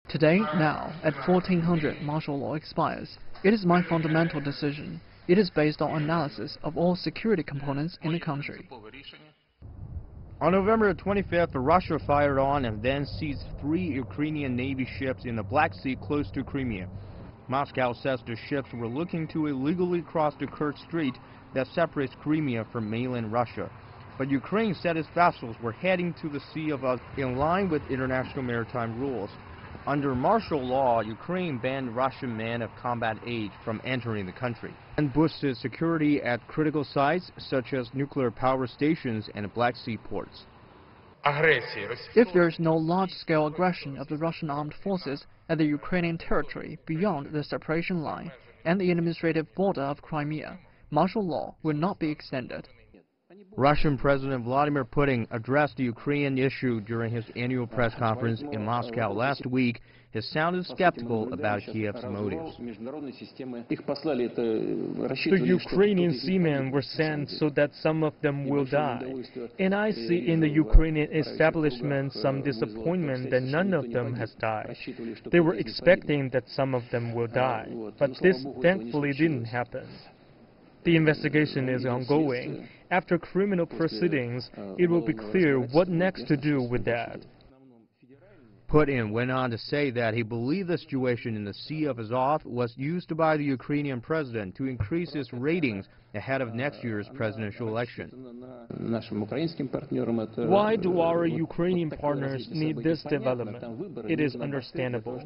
Today, now, at 1400 martial law expires. It is my fundamental decision. It is based on analysis of all security components in the country. On November 25th, Russia fired on and then seized 3 Ukrainian Navy ships in the Black Sea close to Crimea. Moscow says the ships were looking to illegally cross the Kerch Strait that separates Crimea from mainland Russia. But Ukraine said its vessels were heading to the Sea of Azov in line with international maritime rules. Under martial law, Ukraine banned Russian men of combat age from entering the country and boosted security at critical sites such as nuclear power stations and Black Sea ports. If there is no large-scale aggression of the Russian armed forces at the Ukrainian territory beyond the separation line and the administrative border of Crimea, martial law will not be extended. Russian President Vladimir Putin addressed the Ukrainian issue during his annual press conference in Moscow last week. He sounded skeptical about Kiev's motives. The Ukrainian seamen were sent so that some of them will die. And I see in the Ukrainian establishment some disappointment that none of them has died. They were expecting that some of them will die, but this thankfully didn't happen. The investigation is ongoing. After criminal proceedings, it will be clear what next to do with that. Putin went on to say that he believed the situation in the Sea of Azov was used by the Ukrainian president to increase his ratings ahead of next year's presidential election. Why do our Ukrainian partners need this development? It is understandable.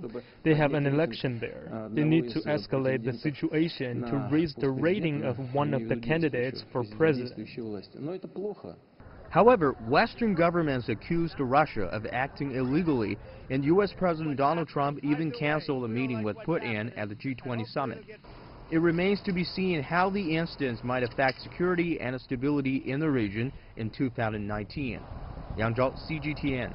They have an election there. They need to escalate the situation to raise the rating of one of the candidates for president. However, Western governments accused Russia of acting illegally, and U.S. President Donald Trump even canceled a meeting with Putin at the G20 summit. It remains to be seen how the incidents might affect security and stability in the region in 2019. Yang Zhao, CGTN.